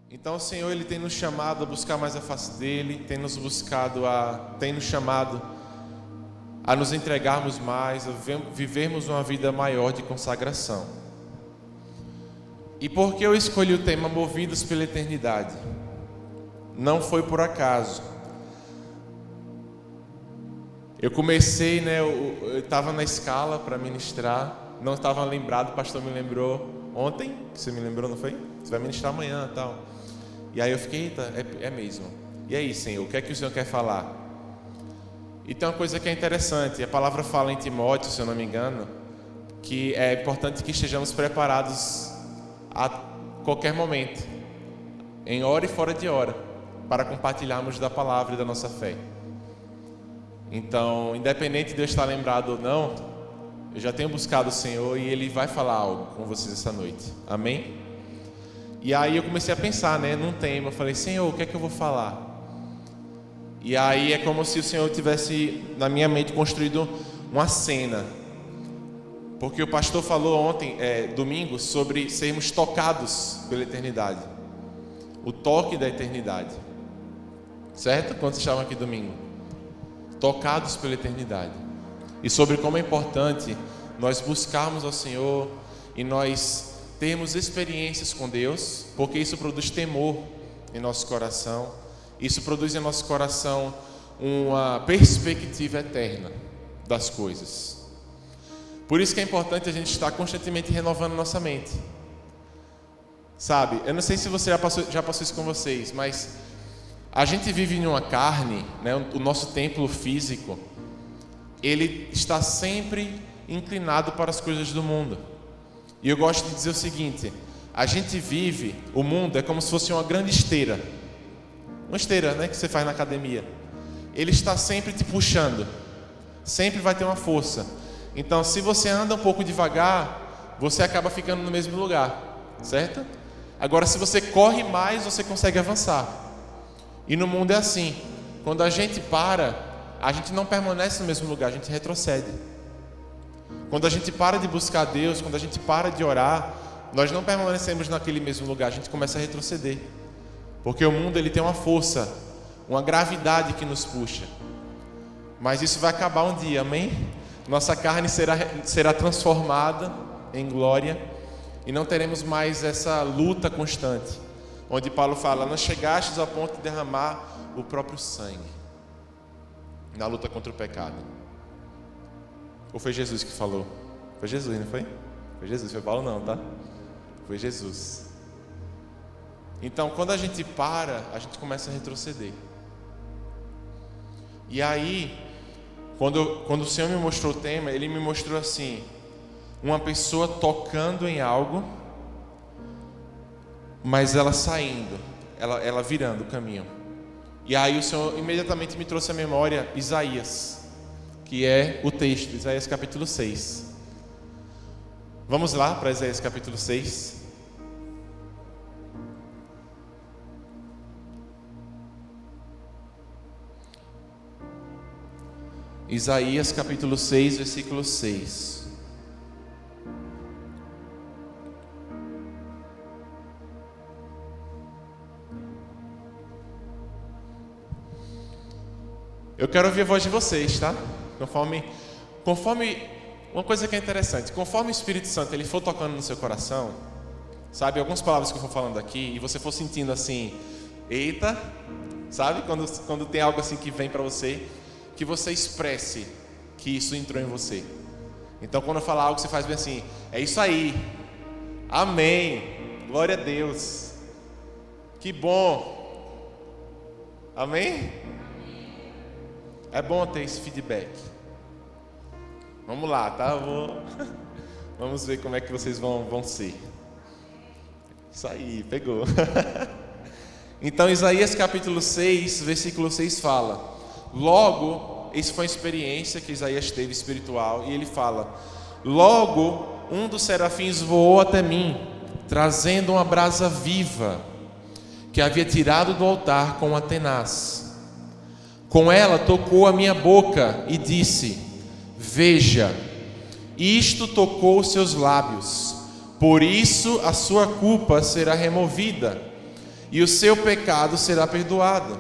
Então o Senhor, Ele tem nos chamado a buscar mais a face dEle, tem nos chamado a nos entregarmos mais, a vivermos uma vida maior de consagração. E por que eu escolhi o tema Movidos pela Eternidade? Não foi por acaso. Eu comecei, eu estava na escala para ministrar, não estava lembrado, o pastor me lembrou ontem, você me lembrou, não foi? Você vai ministrar amanhã e tal. E aí eu fiquei, eita, é mesmo. E aí, Senhor, o que é que o Senhor quer falar? E tem uma coisa que é interessante, a palavra fala em Timóteo, se eu não me engano, que é importante que estejamos preparados a qualquer momento, em hora e fora de hora, para compartilharmos da palavra e da nossa fé. Então, independente de eu estar lembrado ou não, eu já tenho buscado o Senhor e Ele vai falar algo com vocês essa noite. Amém? E aí eu comecei a pensar, num tema. Eu falei, Senhor, o que é que eu vou falar? E aí é como se o Senhor tivesse na minha mente construído uma cena. Porque o pastor falou ontem, domingo, sobre sermos tocados pela eternidade. O toque da eternidade. Certo? Quantos estavam aqui domingo? Tocados pela eternidade. E sobre como é importante nós buscarmos ao Senhor e nós termos experiências com Deus, porque isso produz temor em nosso coração. Isso produz em nosso coração uma perspectiva eterna das coisas. Por isso que é importante a gente estar constantemente renovando nossa mente. Sabe, eu não sei se você já passou isso com vocês, mas a gente vive em uma carne, o nosso templo físico, ele está sempre inclinado para as coisas do mundo. E eu gosto de dizer o seguinte, a gente vive, o mundo é como se fosse uma grande esteira. Uma esteira, que você faz na academia. Ele está sempre te puxando, sempre vai ter uma força. Então, se você anda um pouco devagar, você acaba ficando no mesmo lugar, certo? Agora, se você corre mais, você consegue avançar. E no mundo é assim, quando a gente para, a gente não permanece no mesmo lugar, a gente retrocede. Quando a gente para de buscar Deus, quando a gente para de orar, nós não permanecemos naquele mesmo lugar, a gente começa a retroceder. Porque o mundo ele tem uma força, uma gravidade que nos puxa. Mas isso vai acabar um dia, amém? Nossa carne será transformada em glória e não teremos mais essa luta constante, onde Paulo fala, não chegastes ao ponto de derramar o próprio sangue na luta contra o pecado. Ou foi Jesus que falou? Foi Jesus, não foi? Foi Jesus, foi Paulo não, tá? Foi Jesus. Então, quando a gente para, a gente começa a retroceder. E aí, quando o Senhor me mostrou o tema, Ele me mostrou assim, uma pessoa tocando em algo, mas ela saindo, ela virando o caminho. E aí o Senhor imediatamente me trouxe à memória Isaías, que é o texto, Isaías capítulo 6. Vamos lá para Isaías capítulo 6. Isaías capítulo 6, versículo 6. Eu quero ouvir a voz de vocês, tá? Conforme uma coisa que é interessante, conforme o Espírito Santo ele for tocando no seu coração, sabe, algumas palavras que eu for falando aqui, e você for sentindo assim, eita, sabe, quando tem algo assim que vem para você, que você expresse que isso entrou em você. Então quando eu falar algo, você faz bem assim, é isso aí, amém, glória a Deus, que bom, amém? É bom ter esse feedback. Vamos lá, tá? Vamos ver como é que vocês vão ser. Isso aí, pegou. Então Isaías capítulo 6, versículo 6 fala, logo, isso foi uma experiência que Isaías teve espiritual, e ele fala, logo um dos serafins voou até mim, trazendo uma brasa viva, que havia tirado do altar com uma tenaz. Com ela tocou a minha boca e disse, veja, isto tocou os seus lábios, por isso a sua culpa será removida, e o seu pecado será perdoado.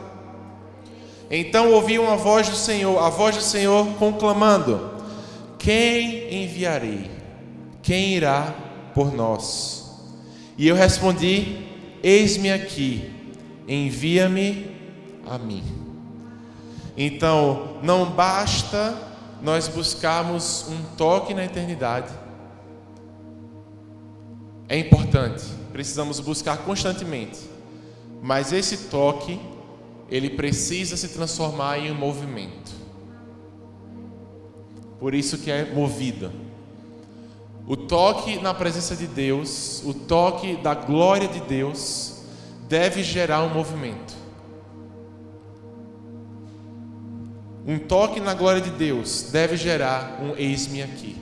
Então ouvi uma voz do Senhor, a voz do Senhor conclamando: quem enviarei? Quem irá por nós? E eu respondi: eis-me aqui, envia-me a mim. Então, não basta nós buscarmos um toque na eternidade. É importante, precisamos buscar constantemente. Mas esse toque, ele precisa se transformar em um movimento. Por isso que é movida. O toque na presença de Deus, o toque da glória de Deus, deve gerar um movimento. Um toque na glória de Deus deve gerar um eis-me aqui.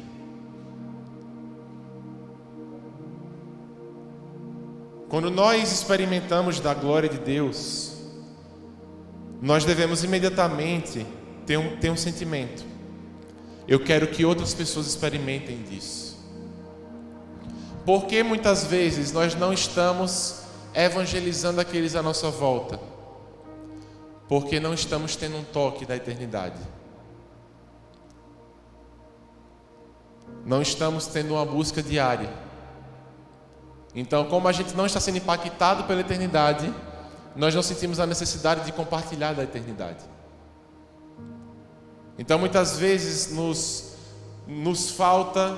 Quando nós experimentamos da glória de Deus, nós devemos imediatamente ter um sentimento: eu quero que outras pessoas experimentem disso. Porque muitas vezes nós não estamos evangelizando aqueles à nossa volta? Porque não estamos tendo um toque da eternidade. Não estamos tendo uma busca diária. Então, como a gente não está sendo impactado pela eternidade, nós não sentimos a necessidade de compartilhar da eternidade. Então, muitas vezes nos falta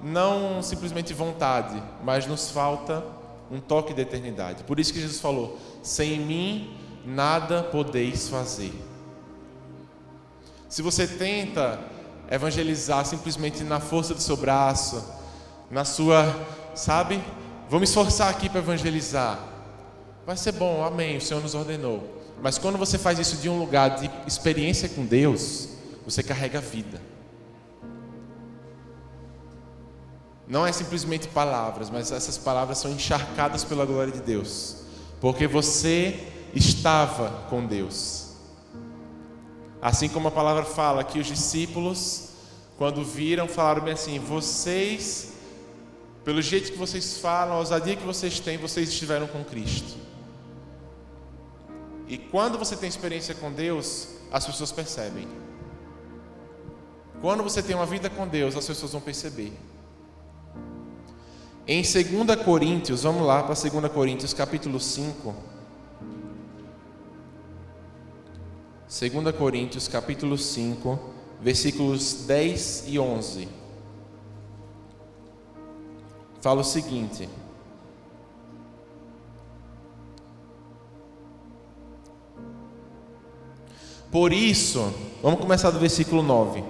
não simplesmente vontade, mas nos falta um toque da eternidade. Por isso que Jesus falou: sem mim nada podeis fazer. Se você tenta evangelizar simplesmente na força do seu braço, na sua, sabe, vou me esforçar aqui para evangelizar, vai ser bom, amém, o Senhor nos ordenou. Mas quando você faz isso de um lugar de experiência com Deus, você carrega a vida. Não é simplesmente palavras, mas essas palavras são encharcadas pela glória de Deus, porque você estava com Deus. Assim como a palavra fala que os discípulos, quando viram, falaram bem assim: vocês, pelo jeito que vocês falam, a ousadia que vocês têm, vocês estiveram com Cristo. E quando você tem experiência com Deus, as pessoas percebem. Quando você tem uma vida com Deus, as pessoas vão perceber. Em 2 Coríntios, vamos lá para 2 Coríntios capítulo 5. 2 Coríntios capítulo 5, versículos 10 e 11. Fala o seguinte: por isso, vamos começar do versículo 9.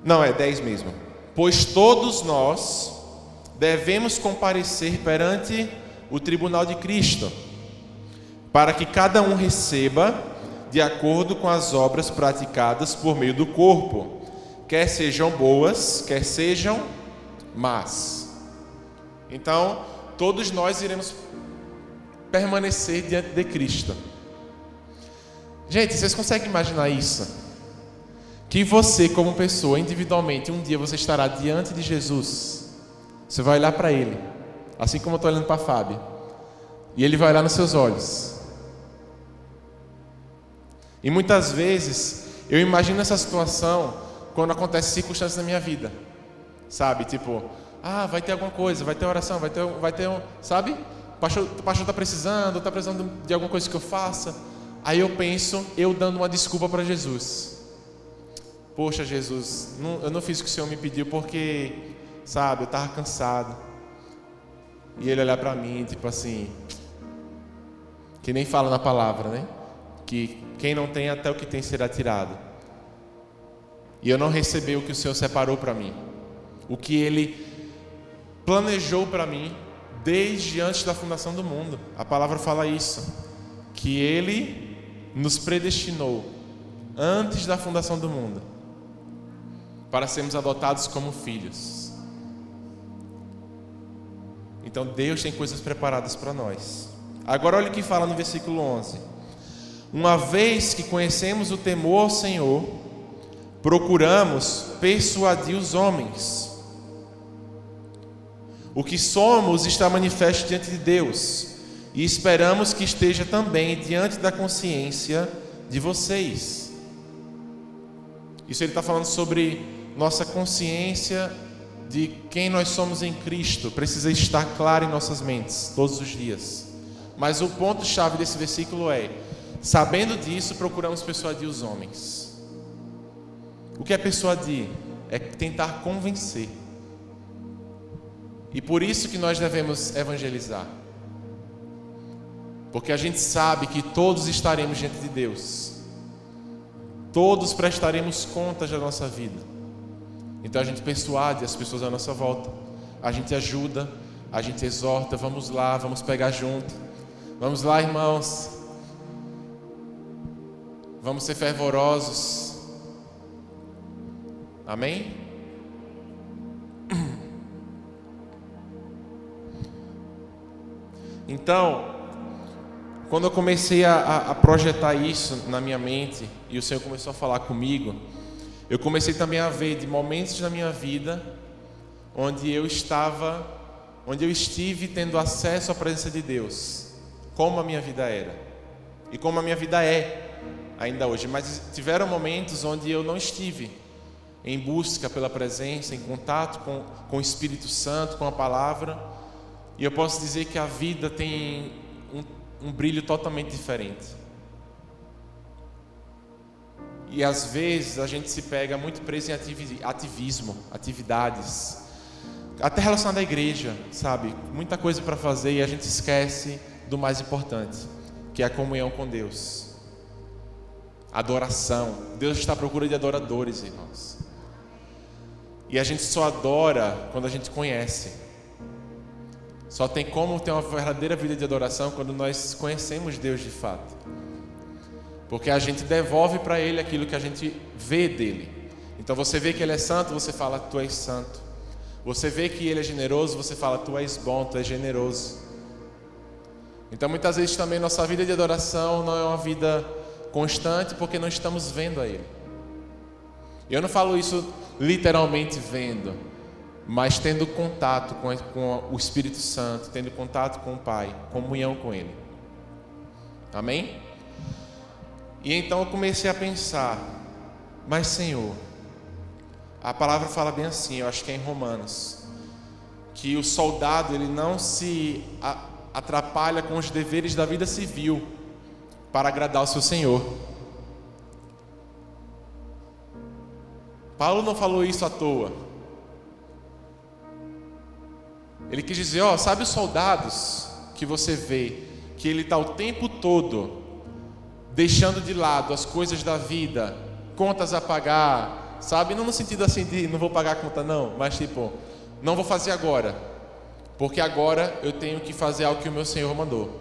Não, é 10 mesmo. Pois todos nós devemos comparecer perante o tribunal de Cristo, para que cada um receba de acordo com as obras praticadas por meio do corpo, quer sejam boas, quer sejam más. Então, todos nós iremos permanecer diante de Cristo. Gente, vocês conseguem imaginar isso? Que você, como pessoa, individualmente, um dia você estará diante de Jesus. Você vai olhar para Ele, assim como eu estou olhando para a Fábio, e Ele vai olhar nos seus olhos. E muitas vezes eu imagino essa situação quando acontecem circunstâncias na minha vida, sabe? Tipo, vai ter alguma coisa, vai ter oração, vai ter um, sabe? O pastor está precisando de alguma coisa que eu faça. Aí eu penso, eu dando uma desculpa para Jesus. Poxa, Jesus, eu não fiz o que o Senhor me pediu porque, sabe, eu estava cansado. E Ele olhar para mim, tipo assim, que nem fala na palavra, né? Que quem não tem, até o que tem será tirado. E eu não recebi o que o Senhor separou para mim, o que Ele planejou para mim desde antes da fundação do mundo. A palavra fala isso, que Ele nos predestinou antes da fundação do mundo para sermos adotados como filhos. Então Deus tem coisas preparadas para nós. Agora olha o que fala no versículo 11: uma vez que conhecemos o temor ao Senhor, procuramos persuadir os homens. O que somos está manifesto diante de Deus, e esperamos que esteja também diante da consciência de vocês. Isso ele está falando sobre nossa consciência de quem nós somos em Cristo. Precisa estar claro em nossas mentes todos os dias. Mas o ponto-chave desse versículo é: sabendo disso, procuramos persuadir os homens. O que é persuadir? É tentar convencer. E por isso que nós devemos evangelizar. Porque a gente sabe que todos estaremos diante de Deus. Todos prestaremos contas da nossa vida. Então a gente persuade as pessoas à nossa volta. A gente ajuda, a gente exorta. Vamos lá, vamos pegar junto. Vamos lá, irmãos. Vamos ser fervorosos. Amém? Então, quando eu comecei a projetar isso na minha mente, e o Senhor começou a falar comigo, eu comecei também a ver de momentos na minha vida onde eu estive tendo acesso à presença de Deus, como a minha vida era e como a minha vida é ainda hoje. Mas tiveram momentos onde eu não estive em busca pela presença, em contato com o Espírito Santo, com a palavra, e eu posso dizer que a vida tem um brilho totalmente diferente. E às vezes a gente se pega muito preso em ativismo, atividades, até relacionado à igreja, sabe? Muita coisa para fazer e a gente esquece do mais importante, que é a comunhão com Deus. Adoração. Deus está à procura de adoradores, irmãos. E a gente só adora quando a gente conhece. Só tem como ter uma verdadeira vida de adoração quando nós conhecemos Deus de fato. Porque a gente devolve para Ele aquilo que a gente vê dEle. Então você vê que Ele é santo, você fala, tu és santo. Você vê que Ele é generoso, você fala, tu és bom, tu és generoso. Então muitas vezes também nossa vida de adoração não é uma vida constante porque não estamos vendo a Ele. Eu não falo isso literalmente vendo, mas tendo contato com o Espírito Santo, tendo contato com o Pai, comunhão com Ele. Amém? E então eu comecei a pensar, mas Senhor, a palavra fala bem assim, eu acho que é em Romanos, que o soldado ele não se atrapalha com os deveres da vida civil para agradar o seu Senhor. Paulo não falou isso à toa. Ele quis dizer, sabe os soldados que você vê, que ele está o tempo todo deixando de lado as coisas da vida, contas a pagar, sabe? Não no sentido assim de não vou pagar a conta não, mas tipo, não vou fazer agora, porque agora eu tenho que fazer algo que o meu Senhor mandou.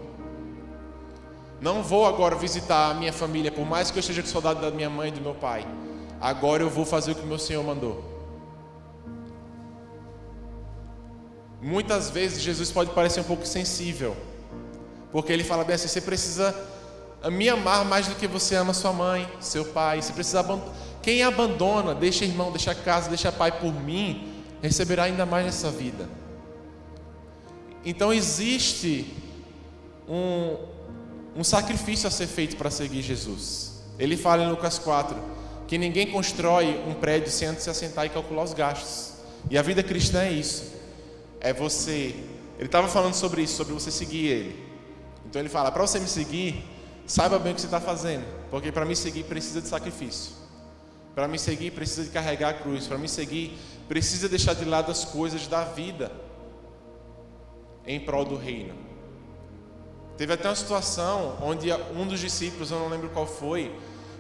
Não vou agora visitar a minha família, por mais que eu esteja com saudade da minha mãe e do meu pai. Agora eu vou fazer o que o meu Senhor mandou. Muitas vezes Jesus pode parecer um pouco sensível, porque ele fala bem assim, você precisa me amar mais do que você ama sua mãe, seu pai. Você precisa quem abandona, deixa irmão, deixa casa, deixa pai por mim, receberá ainda mais nessa vida. Então existe um sacrifício a ser feito para seguir Jesus. Ele fala em Lucas 4 que ninguém constrói um prédio sem antes se assentar e calcular os gastos. E a vida cristã é isso. É você. Ele estava falando sobre isso, sobre você seguir Ele. Então ele fala, para você me seguir, saiba bem o que você está fazendo, porque para me seguir precisa de sacrifício. Para me seguir precisa de carregar a cruz. Para me seguir precisa deixar de lado as coisas da vida em prol do reino. Teve até uma situação onde um dos discípulos, eu não lembro qual foi,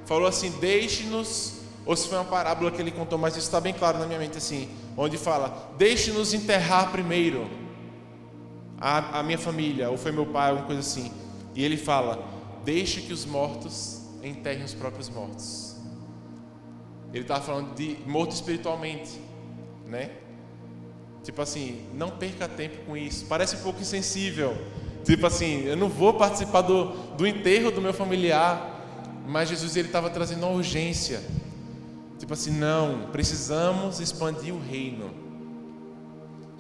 falou assim, deixe-nos, ou se foi uma parábola que ele contou, mas isso está bem claro na minha mente assim, onde fala, deixe-nos enterrar primeiro a minha família, ou foi meu pai, alguma coisa assim. E ele fala, deixe que os mortos enterrem os próprios mortos. Ele estava falando de morto espiritualmente, né? Tipo assim, não perca tempo com isso. Parece um pouco insensível. Tipo assim, eu não vou participar do enterro do meu familiar. Mas Jesus estava trazendo uma urgência. Tipo assim, não, precisamos expandir o reino.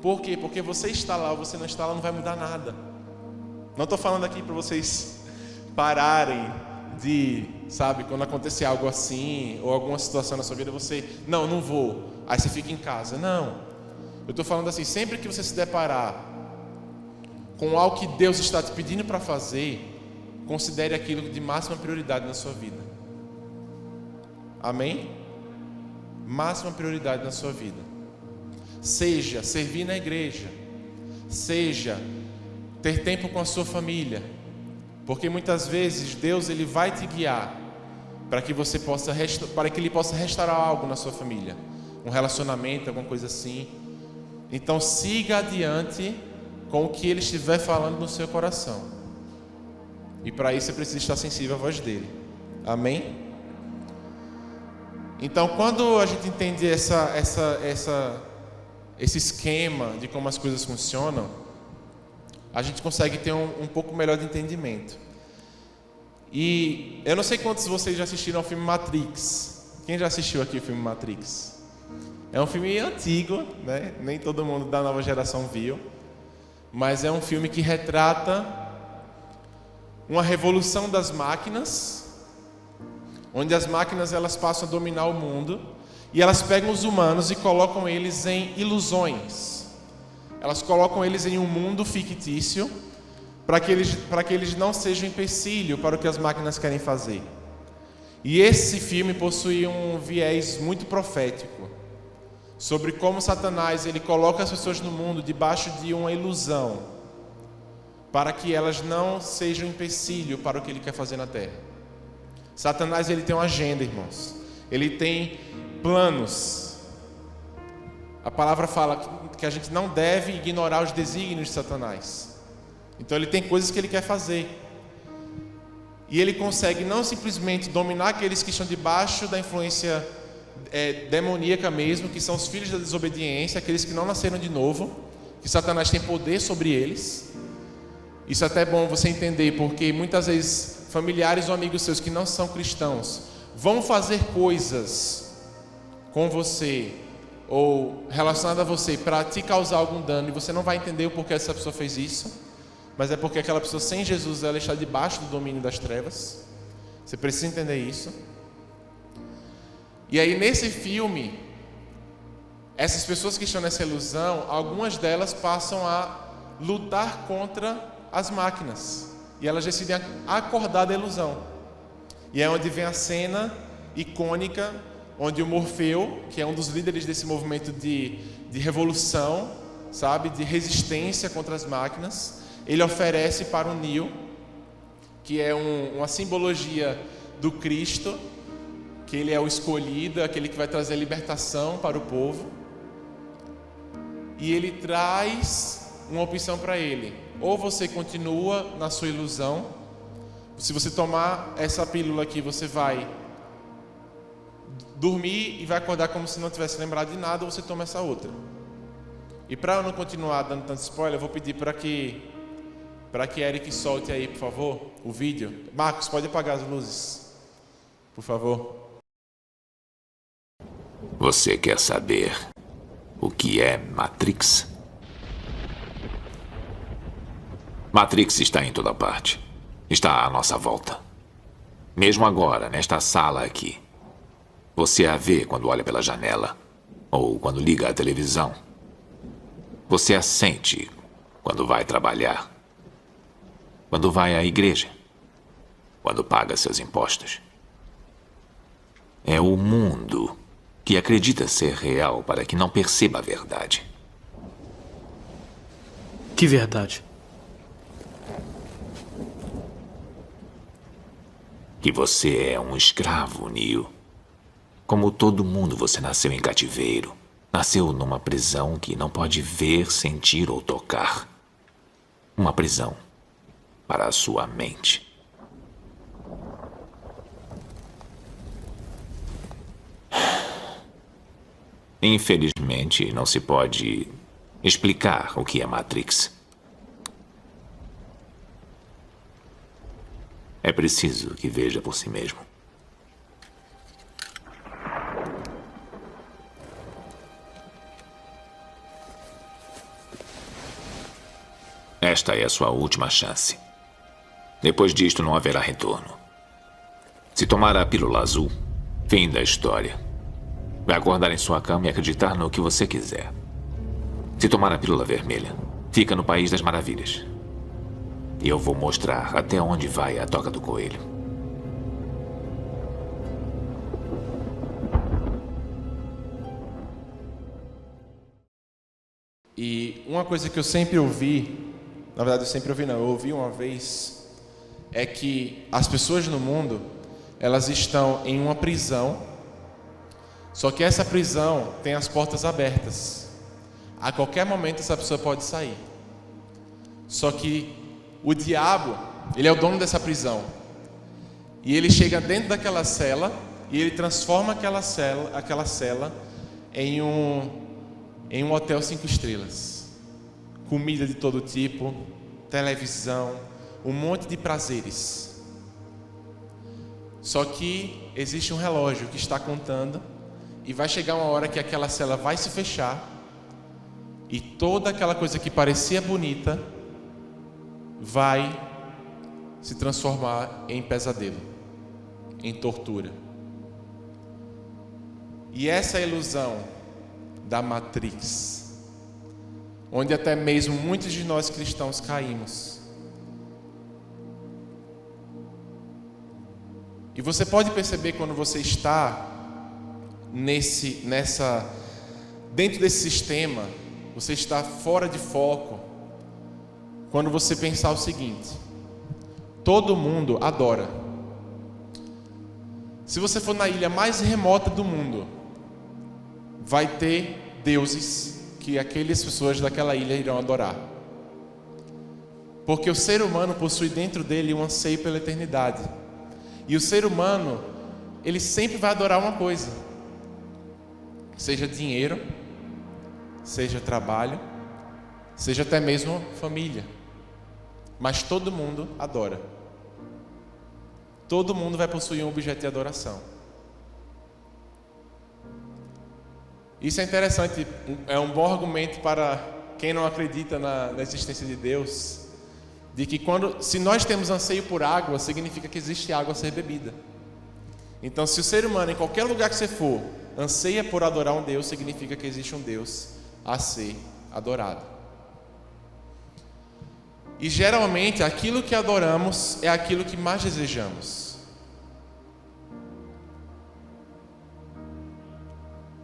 Por quê? Porque você está lá ou você não está lá não vai mudar nada. Não estou falando aqui para vocês pararem de, sabe, quando acontecer algo assim, ou alguma situação na sua vida, você, não vou, aí você fica em casa. Não. Eu estou falando assim, sempre que você se deparar com algo que Deus está te pedindo para fazer, considere aquilo de máxima prioridade na sua vida. Amém? Máxima prioridade na sua vida. Seja servir na igreja, seja ter tempo com a sua família, porque muitas vezes Deus ele vai te guiar para que você possa para que ele possa restaurar algo na sua família, um relacionamento, alguma coisa assim. Então siga adiante com o que ele estiver falando no seu coração. E para isso você precisa estar sensível à voz dele. Amém? Então, quando a gente entende esse esquema de como as coisas funcionam, a gente consegue ter um pouco melhor de entendimento. E eu não sei quantos de vocês já assistiram ao filme Matrix. Quem já assistiu aqui o filme Matrix? É um filme antigo, né? Nem todo mundo da nova geração viu. Mas é um filme que retrata uma revolução das máquinas, onde as máquinas elas passam a dominar o mundo e elas pegam os humanos e colocam eles em ilusões. Elas colocam eles em um mundo fictício para que eles não sejam empecilho para o que as máquinas querem fazer. E esse filme possui um viés muito profético sobre como Satanás ele coloca as pessoas no mundo debaixo de uma ilusão para que elas não sejam empecilho para o que ele quer fazer na terra. Satanás ele tem uma agenda, irmãos. Ele tem planos. A palavra fala que a gente não deve ignorar os desígnios de Satanás. Então ele tem coisas que ele quer fazer. E ele consegue não simplesmente dominar aqueles que estão debaixo da influência demoníaca mesmo, que são os filhos da desobediência, aqueles que não nasceram de novo, que Satanás tem poder sobre eles. Isso é até bom você entender, porque muitas vezes familiares ou amigos seus que não são cristãos vão fazer coisas com você ou relacionadas a você para te causar algum dano e você não vai entender o porquê essa pessoa fez isso, mas é porque aquela pessoa sem Jesus ela está debaixo do domínio das trevas. Você precisa entender isso. E aí nesse filme, essas pessoas que estão nessa ilusão, algumas delas passam a lutar contra as máquinas. E elas decidem acordar da ilusão. E é onde vem a cena icônica, onde o Morfeu, que é um dos líderes desse movimento de revolução, sabe, de resistência contra as máquinas, ele oferece para o Neo, que é uma simbologia do Cristo, que ele é o escolhido, aquele que vai trazer a libertação para o povo. E ele traz uma opção para ele: ou você continua na sua ilusão, se você tomar essa pílula aqui, você vai dormir e vai acordar como se não tivesse lembrado de nada, ou você toma essa outra. E para eu não continuar dando tanto spoiler, eu vou pedir para que Eric solte aí, por favor, o vídeo. Marcos, pode apagar as luzes, por favor. Você quer saber o que é Matrix? Matrix está em toda parte. Está à nossa volta. Mesmo agora, nesta sala aqui. Você a vê quando olha pela janela ou quando liga a televisão. Você a sente quando vai trabalhar, quando vai à igreja, quando paga seus impostos. É o mundo que acredita ser real para que não perceba a verdade. Que verdade? Que você é um escravo, Neo. Como todo mundo, você nasceu em cativeiro. Nasceu numa prisão que não pode ver, sentir ou tocar. Uma prisão para a sua mente. Infelizmente, não se pode explicar o que é Matrix. É preciso que veja por si mesmo. Esta é a sua última chance. Depois disto não haverá retorno. Se tomar a pílula azul, fim da história. Vai acordar em sua cama e acreditar no que você quiser. Se tomar a pílula vermelha, fica no País das Maravilhas. E eu vou mostrar até onde vai a toca do coelho. E uma coisa que eu sempre ouvi, na verdade eu sempre ouvi não, eu ouvi uma vez, é que as pessoas no mundo, elas estão em uma prisão, só que essa prisão tem as portas abertas. A qualquer momento essa pessoa pode sair. Só que o diabo, ele é o dono dessa prisão. E ele chega dentro daquela cela e ele transforma aquela cela em um hotel 5 estrelas. Comida de todo tipo, televisão, um monte de prazeres. Só que existe um relógio que está contando e vai chegar uma hora que aquela cela vai se fechar e toda aquela coisa que parecia bonita vai se transformar em pesadelo, em tortura. E essa é a ilusão da Matrix, onde até mesmo muitos de nós cristãos caímos. E você pode perceber quando você está dentro desse sistema, você está fora de foco, quando você pensar o seguinte: todo mundo adora. Se você for na ilha mais remota do mundo, vai ter deuses que aquelas pessoas daquela ilha irão adorar. Porque o ser humano possui dentro dele um anseio pela eternidade. E o ser humano, ele sempre vai adorar uma coisa. Seja dinheiro, seja trabalho, seja até mesmo família. Mas todo mundo adora. Todo mundo vai possuir um objeto de adoração. Isso é interessante, é um bom argumento para quem não acredita na existência de Deus, de que se nós temos anseio por água, significa que existe água a ser bebida. Então, se o ser humano, em qualquer lugar que você for, anseia por adorar um Deus, significa que existe um Deus a ser adorado. E geralmente, aquilo que adoramos é aquilo que mais desejamos.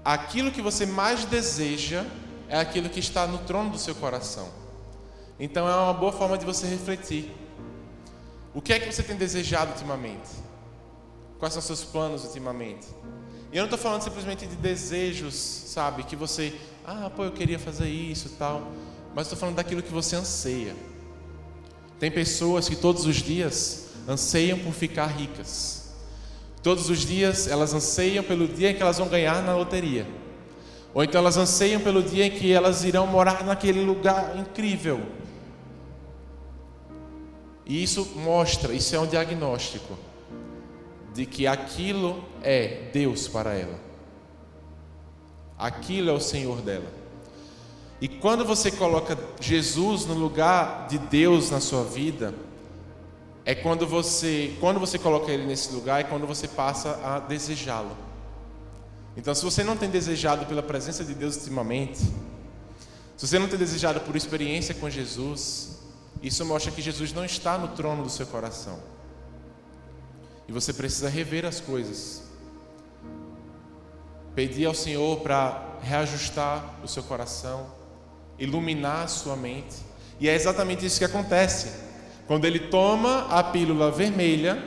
Aquilo que você mais deseja é aquilo que está no trono do seu coração. Então é uma boa forma de você refletir. O que é que você tem desejado ultimamente? Quais são os seus planos ultimamente? E eu não estou falando simplesmente de desejos, sabe? Que você, eu queria fazer isso e tal. Mas estou falando daquilo que você anseia. Tem pessoas que todos os dias anseiam por ficar ricas. Todos os dias elas anseiam pelo dia em que elas vão ganhar na loteria. Ou então elas anseiam pelo dia em que elas irão morar naquele lugar incrível. E isso é um diagnóstico de que aquilo é Deus para ela. Aquilo é o Senhor dela. E quando você coloca Jesus no lugar de Deus na sua vida, quando você coloca Ele nesse lugar, é quando você passa a desejá-lo. Então, se você não tem desejado pela presença de Deus ultimamente, se você não tem desejado por experiência com Jesus, isso mostra que Jesus não está no trono do seu coração. E você precisa rever as coisas. Pedir ao Senhor para reajustar o seu coração, iluminar a sua mente. E é exatamente isso que acontece. Quando ele toma a pílula vermelha,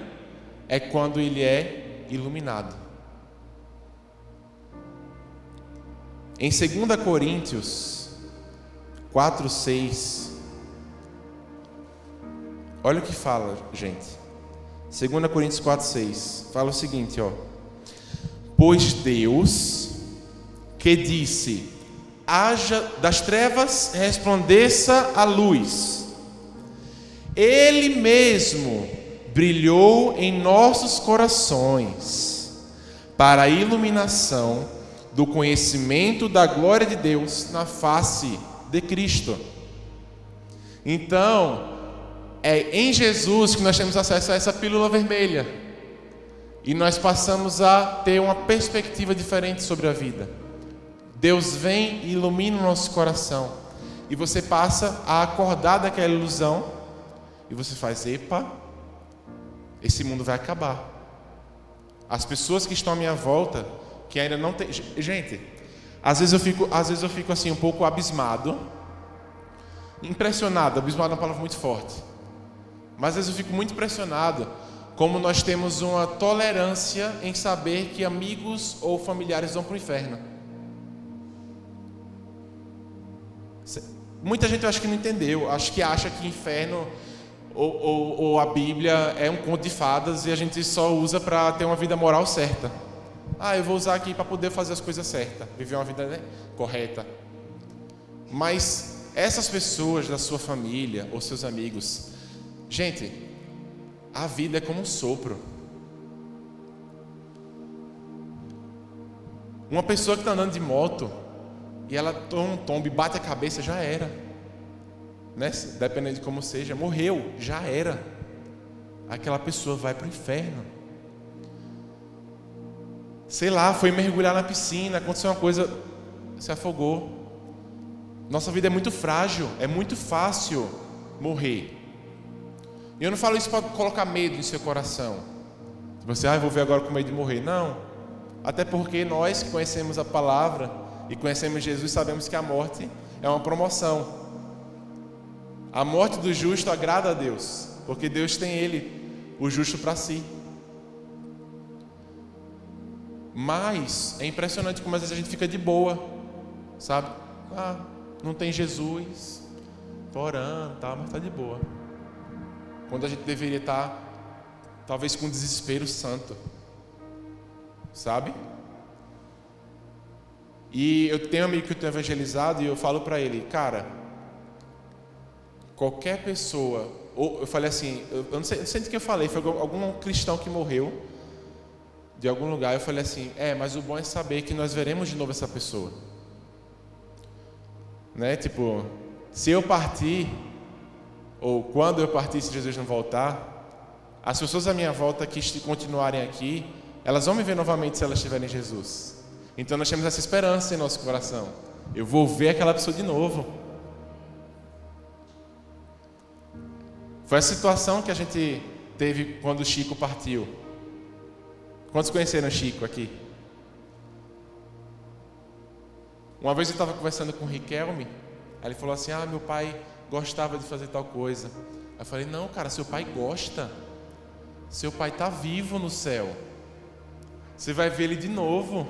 é quando ele é iluminado. Em 2 Coríntios 4:6, olha o que fala, gente. 2 Coríntios 4:6 fala o seguinte, pois Deus, que disse, haja das trevas resplandeça a luz, Ele mesmo brilhou em nossos corações para a iluminação do conhecimento da glória de Deus na face de Cristo. Então, é em Jesus que nós temos acesso a essa pílula vermelha. E nós passamos a ter uma perspectiva diferente sobre a vida. Deus vem e ilumina o nosso coração. E você passa a acordar daquela ilusão. E você faz, epa, esse mundo vai acabar. As pessoas que estão à minha volta, que ainda não tem... Gente, às vezes eu fico assim um pouco abismado. Impressionado, abismado é uma palavra muito forte. Mas às vezes eu fico muito impressionado como nós temos uma tolerância em saber que amigos ou familiares vão para o inferno. Muita gente eu acho que não entendeu, acho que acha que inferno ou a Bíblia é um conto de fadas e a gente só usa para ter uma vida moral certa. Eu vou usar aqui para poder fazer as coisas certas, viver uma vida, né, correta. Mas essas pessoas da sua família ou seus amigos, gente, a vida é como um sopro. Uma pessoa que está andando de moto e ela toma um tombo e bate a cabeça, já era, né? Dependendo de como seja, morreu, já era. Aquela pessoa vai para o inferno. Sei lá, foi mergulhar na piscina, aconteceu uma coisa, se afogou. Nossa vida é muito frágil, é muito fácil morrer. E eu não falo isso para colocar medo em seu coração. Você, vou ver agora com medo de morrer. Não. Até porque nós que conhecemos a palavra e conhecemos Jesus, sabemos que a morte é uma promoção. A morte do justo agrada a Deus, porque Deus tem ele, o justo, para si. Mas é impressionante como às vezes a gente fica de boa, sabe? Não tem Jesus, tô orando, tá, mas tá de boa. Quando a gente deveria estar, talvez, com desespero santo, sabe? E eu tenho um amigo que eu tenho evangelizado e eu falo para ele, cara, qualquer pessoa, ou eu falei assim, eu não sei do que eu falei, foi algum cristão que morreu de algum lugar, eu falei assim, mas o bom é saber que nós veremos de novo essa pessoa, né? Tipo, se eu partir, ou quando eu partir, se Jesus não voltar, as pessoas à minha volta que continuarem aqui, elas vão me ver novamente se elas estiverem em Jesus. Então nós temos essa esperança em nosso coração. Eu vou ver aquela pessoa de novo. Foi a situação que a gente teve quando o Chico partiu. Quantos conheceram o Chico aqui? Uma vez eu estava conversando com o Riquelme, aí ele falou assim, meu pai gostava de fazer tal coisa. Eu falei, não, cara, seu pai gosta. Seu pai está vivo no céu. Você vai ver ele de novo.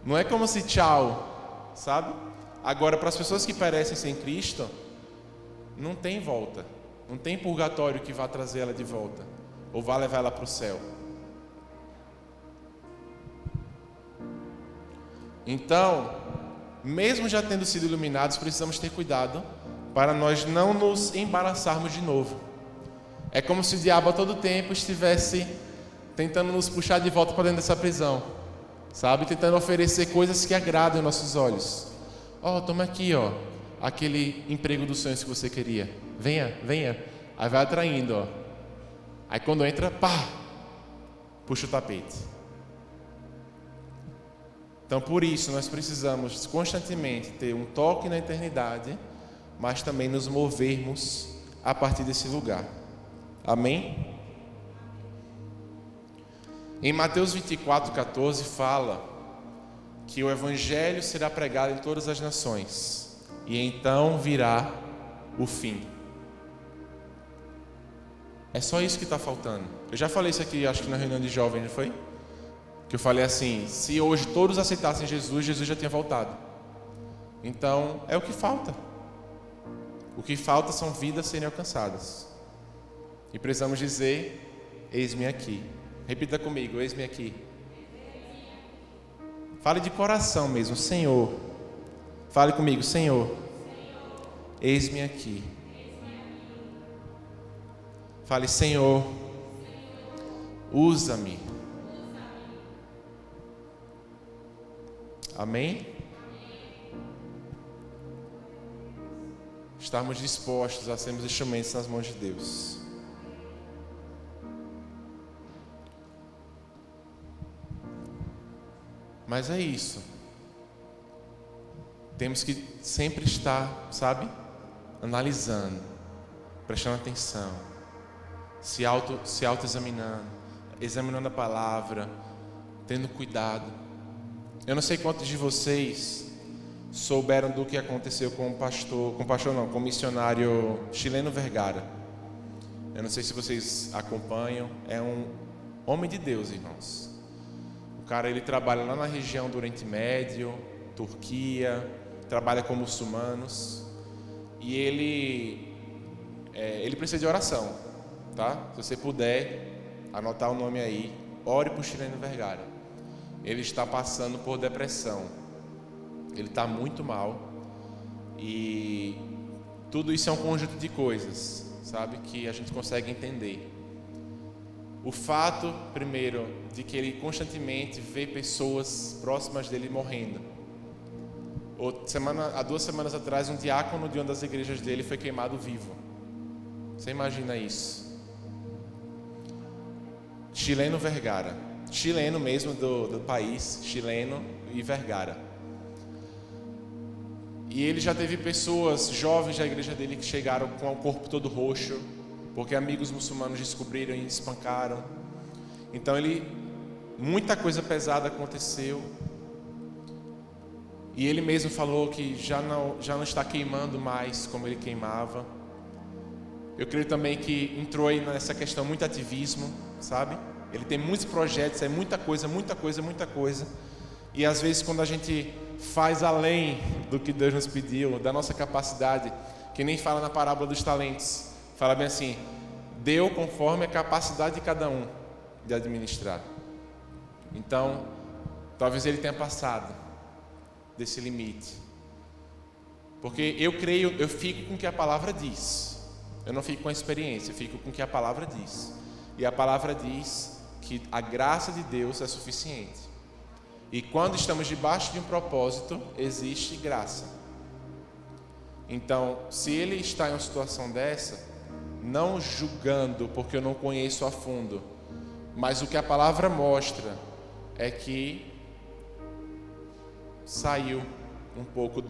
Não é como se tchau, sabe? Agora, para as pessoas que perecem sem Cristo, não tem volta. Não tem purgatório que vá trazer ela de volta, ou vá levar ela para o céu. Então, mesmo já tendo sido iluminados, precisamos ter cuidado para nós não nos embaraçarmos de novo. É como se o diabo a todo tempo estivesse tentando nos puxar de volta para dentro dessa prisão, sabe? Tentando oferecer coisas que agradem os nossos olhos. Toma aqui, aquele emprego dos sonhos que você queria. Venha. Aí vai atraindo, Aí quando entra, puxa o tapete. Então, por isso, nós precisamos constantemente ter um toque na eternidade, mas também nos movermos a partir desse lugar. Amém? Em Mateus 24:14 fala que o Evangelho será pregado em todas as nações, e então virá o fim. É só isso que está faltando. Eu já falei isso aqui, acho que na reunião de jovens, não foi? Que eu falei assim, se hoje todos aceitassem Jesus, Jesus já tinha voltado. Então, é o que falta. O que falta são vidas serem alcançadas. E precisamos dizer, eis-me aqui. Repita comigo, eis-me aqui. Fale de coração mesmo, Senhor. Fale comigo, Senhor. Eis-me aqui. Fale, Senhor, usa-me. Amém? estarmos dispostos a sermos instrumentos nas mãos de Deus. Mas é isso. Temos que sempre estar, sabe, analisando, prestando atenção, se auto-examinando, examinando a palavra, tendo cuidado. Eu não sei quantos de vocês souberam do que aconteceu com o missionário Chileno Vergara. Eu não sei se vocês acompanham, é um homem de Deus, irmãos. O cara, ele trabalha lá na região do Oriente Médio, Turquia, trabalha com muçulmanos, e ele precisa de oração, tá? Se você puder anotar o nome aí, ore por Chileno Vergara. Ele está passando por depressão, ele está muito mal, e tudo isso é um conjunto de coisas, sabe, que a gente consegue entender. O fato, primeiro, de que ele constantemente vê pessoas próximas dele morrendo. Há 2 semanas atrás, um diácono de uma das igrejas dele foi queimado vivo. Você imagina isso? Chileno Vergara, chileno mesmo do país, chileno e Vergara. E ele já teve pessoas jovens da igreja dele que chegaram com o corpo todo roxo, porque amigos muçulmanos descobriram e espancaram. Então muita coisa pesada aconteceu. E ele mesmo falou que já não está queimando mais como ele queimava. Eu creio também que entrou aí nessa questão muito ativismo, sabe? Ele tem muitos projetos, é muita coisa. E às vezes quando a gente faz além do que Deus nos pediu, da nossa capacidade, que nem fala na parábola dos talentos, fala bem assim: deu conforme a capacidade de cada um de administrar. Então, talvez ele tenha passado desse limite. Porque eu fico com o que a palavra diz. Eu não fico com a experiência, eu fico com o que a palavra diz. E a palavra diz que a graça de Deus é suficiente. E quando estamos debaixo de um propósito, existe graça. Então, se ele está em uma situação dessa, não julgando porque eu não conheço a fundo, mas o que a palavra mostra é que saiu um pouco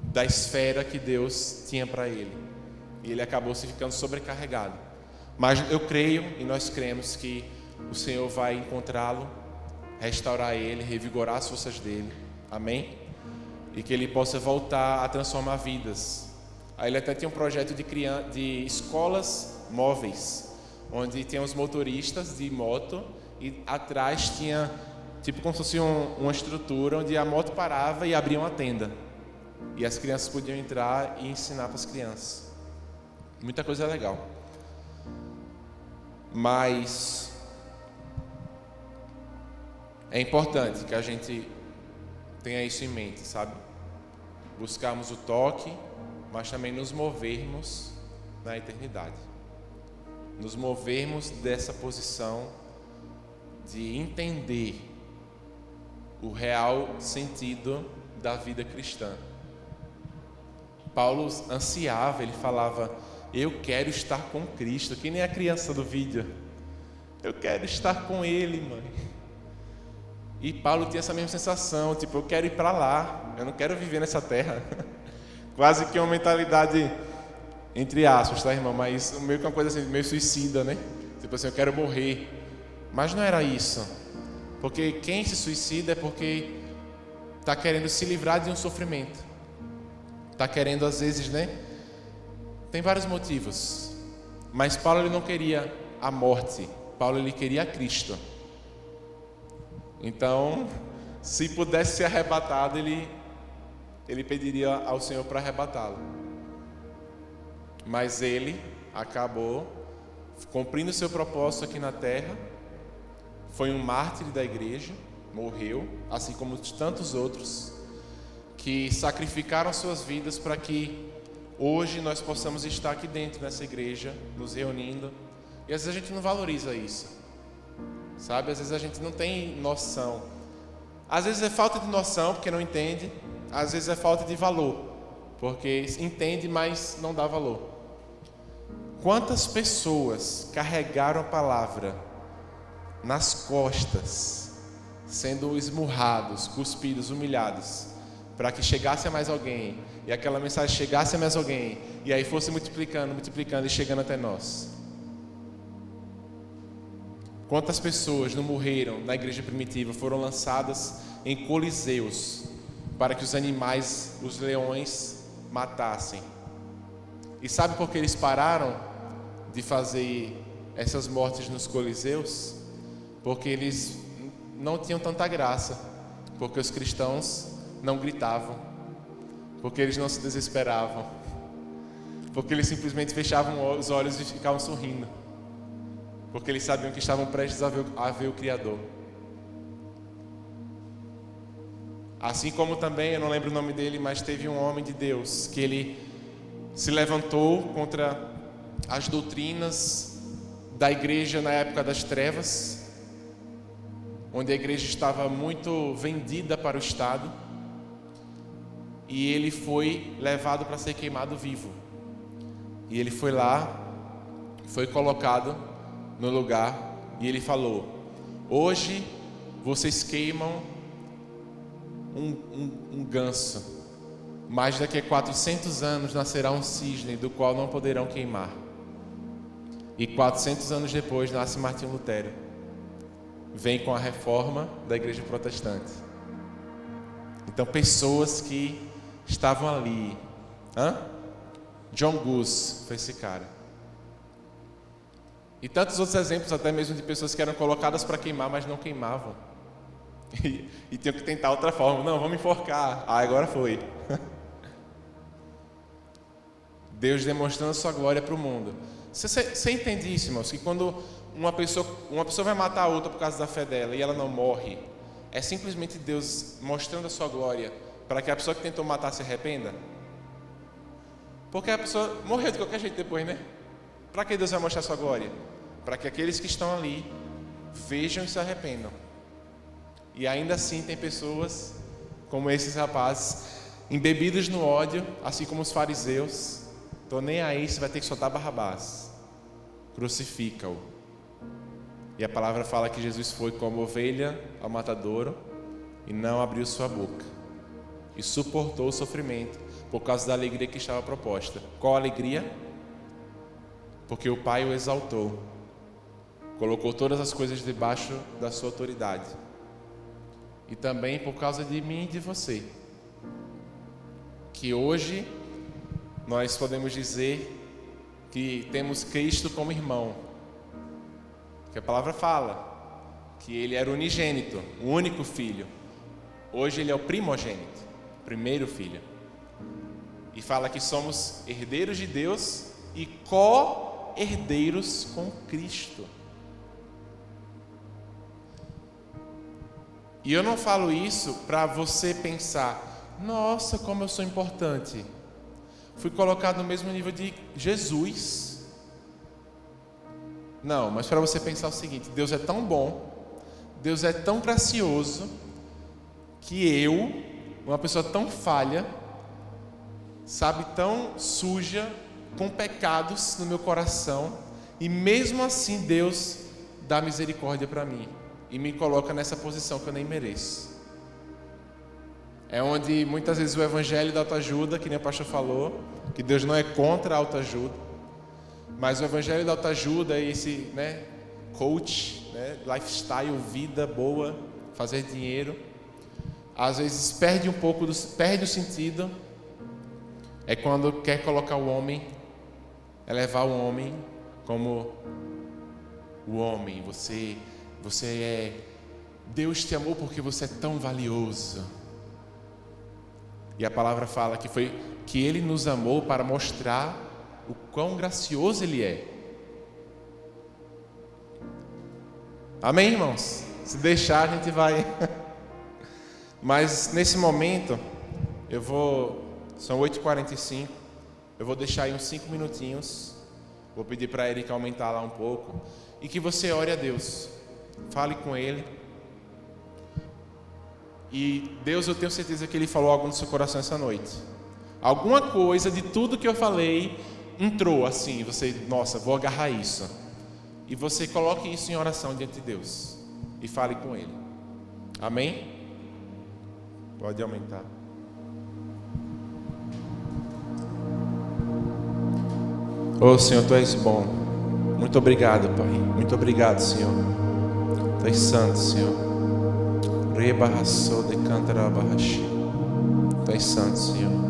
da esfera que Deus tinha para ele, e ele acabou se ficando sobrecarregado. Mas eu creio, e nós cremos, que o Senhor vai encontrá-lo, restaurar ele, revigorar as forças dele, amém? E que ele possa voltar a transformar vidas. Aí ele até tinha um projeto de escolas móveis, onde tinha os motoristas de moto e atrás tinha tipo como se fosse uma estrutura onde a moto parava e abria uma tenda. E as crianças podiam entrar e ensinar para as crianças. Muita coisa legal. Mas é importante que a gente tenha isso em mente, sabe? Buscarmos o toque, mas também nos movermos na eternidade. Nos movermos dessa posição de entender o real sentido da vida cristã. Paulo ansiava, ele falava: eu quero estar com Cristo, que nem a criança do vídeo. Eu quero estar com Ele, mãe. E Paulo tinha essa mesma sensação, tipo, eu quero ir para lá, eu não quero viver nessa terra. Quase que uma mentalidade, entre aspas, tá, irmão? Mas meio que uma coisa assim, meio suicida, né? Tipo assim, eu quero morrer. Mas não era isso. Porque quem se suicida é porque está querendo se livrar de um sofrimento. Está querendo, às vezes, né? Tem vários motivos. Mas Paulo, ele não queria a morte. Paulo, ele queria Cristo. Então, se pudesse ser arrebatado, ele pediria ao Senhor para arrebatá-lo. Mas ele acabou cumprindo o seu propósito aqui na terra. Foi um mártir da igreja, morreu, assim como tantos outros que sacrificaram suas vidas para que hoje nós possamos estar aqui dentro nessa igreja, nos reunindo. E às vezes a gente não valoriza isso, sabe? Às vezes a gente não tem noção. Às vezes é falta de noção porque não entende, às vezes é falta de valor, porque entende, mas não dá valor. Quantas pessoas carregaram a palavra nas costas, sendo esmurrados, cuspidos, humilhados, para que chegasse a mais alguém, e aquela mensagem chegasse a mais alguém, e aí fosse multiplicando, multiplicando e chegando até nós. Quantas pessoas não morreram na igreja primitiva, foram lançadas em coliseus, para que os animais, os leões, matassem. E sabe por que eles pararam de fazer essas mortes nos coliseus? Porque eles não tinham tanta graça, porque os cristãos não gritavam, porque eles não se desesperavam, porque eles simplesmente fechavam os olhos e ficavam sorrindo, porque eles sabiam que estavam prestes a ver o Criador. Assim como também, eu não lembro o nome dele, mas teve um homem de Deus que ele se levantou contra as doutrinas da igreja na época das trevas, onde a igreja estava muito vendida para o Estado, e ele foi levado para ser queimado vivo. E ele foi lá, foi colocado no lugar, e ele falou: hoje vocês queimam um ganso, mas daqui a 400 anos nascerá um cisne do qual não poderão queimar. E 400 anos depois nasce Martinho Lutero, vem com a reforma da igreja protestante. Então, pessoas que estavam ali. John Goose foi esse cara. E tantos outros exemplos, até mesmo de pessoas que eram colocadas para queimar, mas não queimavam. E tinham que tentar outra forma. Não, vamos enforcar. Agora foi. Deus demonstrando a sua glória para o mundo. Você entende isso, irmãos? Que quando uma pessoa vai matar a outra por causa da fé dela e ela não morre, é simplesmente Deus mostrando a sua glória para que a pessoa que tentou matar se arrependa? Porque a pessoa morreu de qualquer jeito depois, né? Para que Deus vai mostrar a sua glória? Para que aqueles que estão ali vejam e se arrependam. E ainda assim tem pessoas como esses rapazes, embebidos no ódio, assim como os fariseus. Tô nem aí, você vai ter que soltar Barrabás. Crucifica-o. E a palavra fala que Jesus foi como ovelha ao matadouro e não abriu sua boca. E suportou o sofrimento por causa da alegria que estava proposta. Qual alegria? Porque o Pai o exaltou. Colocou todas as coisas debaixo da sua autoridade. E também por causa de mim e de você. Que hoje nós podemos dizer que temos Cristo como irmão. Que a palavra fala que ele era unigênito, o único filho. Hoje ele é o primogênito, primeiro filho. E fala que somos herdeiros de Deus e co-herdeiros com Cristo. E eu não falo isso para você pensar: nossa, como eu sou importante. Fui colocado no mesmo nível de Jesus. Não, mas para você pensar o seguinte: Deus é tão bom, Deus é tão gracioso, que eu, uma pessoa tão falha, sabe, tão suja, com pecados no meu coração, e mesmo assim Deus dá misericórdia para mim e me coloca nessa posição que eu nem mereço. É onde muitas vezes o evangelho da autoajuda, que nem o pastor falou, que Deus não é contra a autoajuda, mas o evangelho da autoajuda e esse, coach, lifestyle, vida boa, fazer dinheiro, às vezes perde o sentido. É quando quer colocar o homem, elevar o homem como o homem. Você é, Deus te amou porque você é tão valioso. E a palavra fala que Ele nos amou para mostrar o quão gracioso Ele é. Amém, irmãos? Se deixar, a gente vai. Mas nesse momento, são 8h45, eu vou deixar aí uns 5 minutinhos. Vou pedir para a Erika aumentar lá um pouco. E que você ore a Deus. Fale com Ele. E Deus, eu tenho certeza que Ele falou algo no seu coração essa noite. Alguma coisa de tudo que eu falei entrou assim, você, nossa, vou agarrar isso. E você coloque isso em oração diante de Deus e fale com Ele. Amém? Pode aumentar. Oh Senhor, Tu és bom. Muito obrigado, Pai. Muito obrigado, Senhor. Tu és santo, Senhor. Rebarraçou de cantarabarraxi. Tu és santo, Senhor.